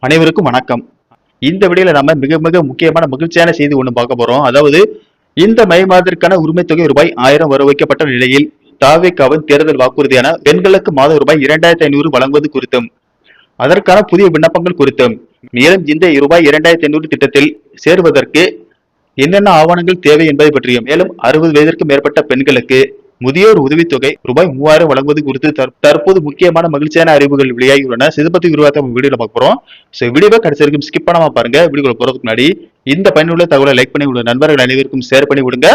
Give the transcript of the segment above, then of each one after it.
அனைவருக்கும் வணக்கம். இந்த வீடியோல நம்ம மிக மிக முக்கியமான மகிழ்ச்சியான செய்தி ஒண்ணு பார்க்க போறோம். அதாவது இந்த மே மாதத்திற்கான உரிமை தொகை ரூபாய் 1000 வர வைக்கப்பட்ட நிலையில் தாவேகாவின் தேர்தல் வாக்குறுதியான பெண்களுக்கு மாதம் ரூபாய் 2500 வழங்குவது குறித்தும் அதற்கான புதிய விண்ணப்பங்கள் குறித்தும் மேலும் இந்த ரூபாய் 2500 திட்டத்தில் சேருவதற்கு என்னென்ன ஆவணங்கள் தேவை என்பதை பற்றியும் மேலும் 60 வயதிற்கு மேற்பட்ட பெண்களுக்கு முதியோர் உதவித்தொகை ரூபாய் 3000 வழங்குவது குறித்து தற்போது முக்கியமான மகிழ்ச்சியான அறிவுகள் வெளியாகி உள்ளன. இது பத்தி விரிவாக வீடியோல பார்க்க போறோம். வீடியோவை கடைசி வரைக்கும் ஸ்கிப் பண்ணாம பாருங்க. வீடியோல போறதுக்கு முன்னாடி இந்த பயனுள்ள தகவலை லைக் பண்ணி விடுங்க, நண்பர்கள் அனைவருக்கும் ஷேர் பண்ணி விடுங்க.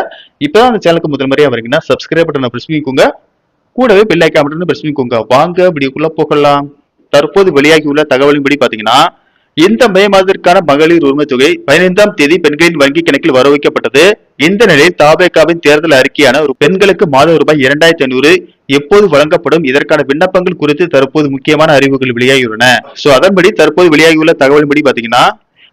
இப்பதான் அந்த சேனலுக்கு முதல் முறையா வரீங்கன்னா சப்ஸ்கிரைப் பட்டனை பிரஸ் பண்ணிக்கோங்க, கூடவே பெல் ஐகான் பட்டனை பிரஸ் பண்ணிக்கோங்க. வாங்க வீடியோக்குள்ள போகலாம். தற்போது வெளியாகி உள்ள தகவலின்படி பாத்தீங்கன்னா இந்த மே மாதத்திற்கான மகளிர் உரிமை தொகை 15ஆம் தேதி பெண்களின் வங்கி கணக்கில் வர வைக்கப்பட்டது. இந்த நிலையில் தாவேகாவின் தேர்தல் அறிக்கையான ஒரு பெண்களுக்கு மாதம் ரூபாய் 2500 எப்போது வழங்கப்படும், இதற்கான விண்ணப்பங்கள் குறித்து தற்போது முக்கியமான அறிவுகள் வெளியாகியுள்ளன. அதன்படி தற்போது வெளியாகியுள்ள தகவலின்படி பாத்தீங்கன்னா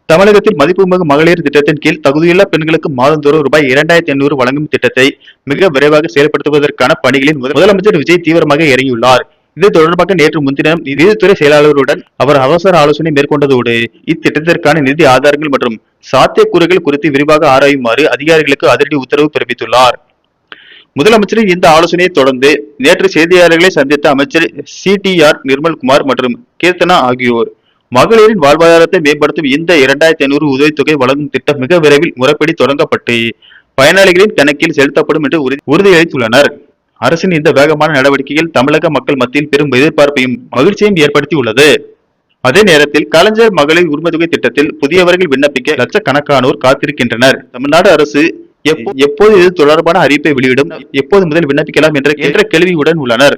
தமிழகத்தில் மதிப்புமிகு மகளிர் திட்டத்தின் கீழ் தகுதியுள்ள பெண்களுக்கு மாதந்தோறும் ரூபாய் 2500 வழங்கும் திட்டத்தை மிக விரைவாக செயல்படுத்துவதற்கான பணிகளில் முதலமைச்சர் விஜய் தீவிரமாக இறங்கியுள்ளார். இது தொடர்பாக நேற்று முன்தினம் நிதித்துறை செயலாளருடன் அவர் அவசர ஆலோசனை மேற்கொண்டதோடு இத்திட்டத்திற்கான நிதி ஆதாரங்கள் மற்றும் சாத்தியக்கூறுகள் குறித்து விரிவாக ஆராயுமாறு அதிகாரிகளுக்கு அதிரடி உத்தரவு பிறப்பித்துள்ளார். முதலமைச்சரின் இந்த ஆலோசனையை தொடர்ந்து நேற்று செய்தியாளர்களை சந்தித்த அமைச்சர் CTR நிர்மல்குமார் மற்றும் கீர்த்தனா ஆகியோர் மகளிரின் வாழ்வாதாரத்தை மேம்படுத்தும் இந்த 2500 உதவித்தொகை வழங்கும் திட்டம் மிக விரைவில் முறைப்படி தொடங்கப்பட்டு பயனாளிகளின் கணக்கில் செலுத்தப்படும் என்று உறுதியளித்துள்ளனர். அரசின் இந்த வேகமான நடவடிக்கைகள் தமிழக மக்கள் மத்தியில் பெரும் எதிர்பார்ப்பையும் மகிழ்ச்சியையும் ஏற்படுத்தி உள்ளது. அதே நேரத்தில் கலைஞர் மகளிர் உரிமை தொகை திட்டத்தில் புதியவர்கள் விண்ணப்பிக்க லட்சக்கணக்கானோர் காத்திருக்கின்றனர். தமிழ்நாடு அரசு எப்போது இது தொடர்பான அறிவிப்பை வெளியிடும், எப்போது முதல் விண்ணப்பிக்கலாம் என்ற கேள்வியுடன் உள்ளனர்.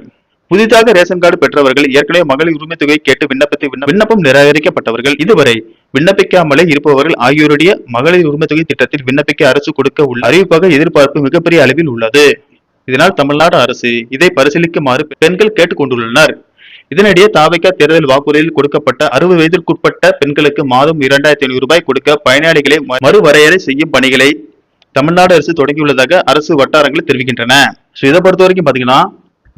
புதிதாக ரேஷன் கார்டு பெற்றவர்கள், ஏற்கனவே மகளிர் உரிமை தொகை கேட்டு விண்ணப்பம் நிராகரிக்கப்பட்டவர்கள், இதுவரை விண்ணப்பிக்காமலே இருப்பவர்கள் ஆகியோருடைய மகளிர் உரிமை தொகை திட்டத்தில் விண்ணப்பிக்க அரசு கொடுக்க உள்ள அறிவிப்பாக எதிர்பார்ப்பு மிகப்பெரிய அளவில் உள்ளது. இதனால் தமிழ்நாடு அரசு இதை பரிசீலிக்குமாறு பெண்கள் கேட்டுக் கொண்டுள்ளனர். இதனிடையே தாவேகா தேர்தல் வாக்குறுதியில் கொடுக்கப்பட்ட 60 வயதிற்குட்பட்ட பெண்களுக்கு மாதம் 2500 ரூபாய் கொடுக்க பயனாளிகளை மறுவரையறை செய்யும் பணிகளை தமிழ்நாடு அரசு தொடங்கியுள்ளதாக அரசு வட்டாரங்கள் தெரிவிக்கின்றன. இதை பொறுத்த வரைக்கும் பாத்தீங்கன்னா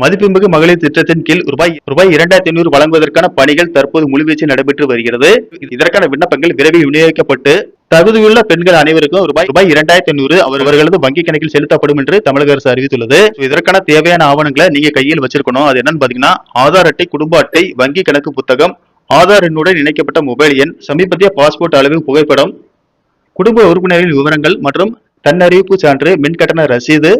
மதிப்புமிகு மகளிர் திட்டத்தின் கீழ் ரூபாய் 2500 வழங்குவதற்கான பணிகள் தற்போது முழுவீச்சில் நடைபெற்று வருகிறது. இதற்கான விண்ணப்பங்கள் விரைவில் விநியோகிக்கப்பட்டு தகுதியுள்ள பெண்கள் அனைவருக்கும் ரூபாய் 2500 அவர்களது வங்கி கணக்கில் செலுத்தப்படும் என்று தமிழக அரசு அறிவித்துள்ளது. இதற்கான தேவையான ஆவணங்களை நீங்க கையில் வச்சிருக்கணும். அது என்னன்னு பாத்தீங்கன்னா ஆதார் அட்டை, குடும்ப அட்டை, வங்கி கணக்கு புத்தகம், ஆதார் எண்ணுடன் இணைக்கப்பட்ட மொபைல் எண், சமீபத்திய பாஸ்போர்ட் அளவு புகைப்படம், குடும்ப உறுப்பினர்களின் விவரங்கள் மற்றும் தன்னறிவிப்பு சான்று, மின்கட்டண ரசீது,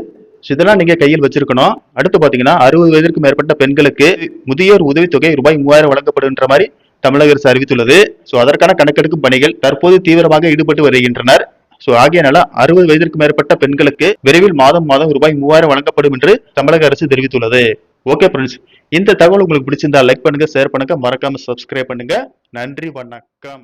இதெல்லாம் நீங்க கையில் வச்சிருக்கணும். அடுத்து பாத்தீங்கன்னா 60 வயதிற்கு மேற்பட்ட பெண்களுக்கு முதியோர் உதவித்தொகை ரூபாய் 3000 வழங்கப்படுகின்ற மாதிரி தமிழக அரசு அறிவித்துள்ளது. அதற்கான கணக்கெடுக்கும் பணிகள் தற்போது தீவிரமாக ஈடுபட்டு வருகின்றனர். ஆகியனால 60 வயதிற்கு மேற்பட்ட பெண்களுக்கு விரைவில் மாதம் ரூபாய் 3000 வழங்கப்படும் என்று தமிழக அரசு தெரிவித்துள்ளது. ஓகே ஃப்ரெண்ட்ஸ், இந்த தகவல் உங்களுக்கு பிடிச்சிருந்தா லைக் பண்ணுங்க, ஷேர் பண்ணுங்க, மறக்காம சப்ஸ்கிரைப் பண்ணுங்க. நன்றி, வணக்கம்.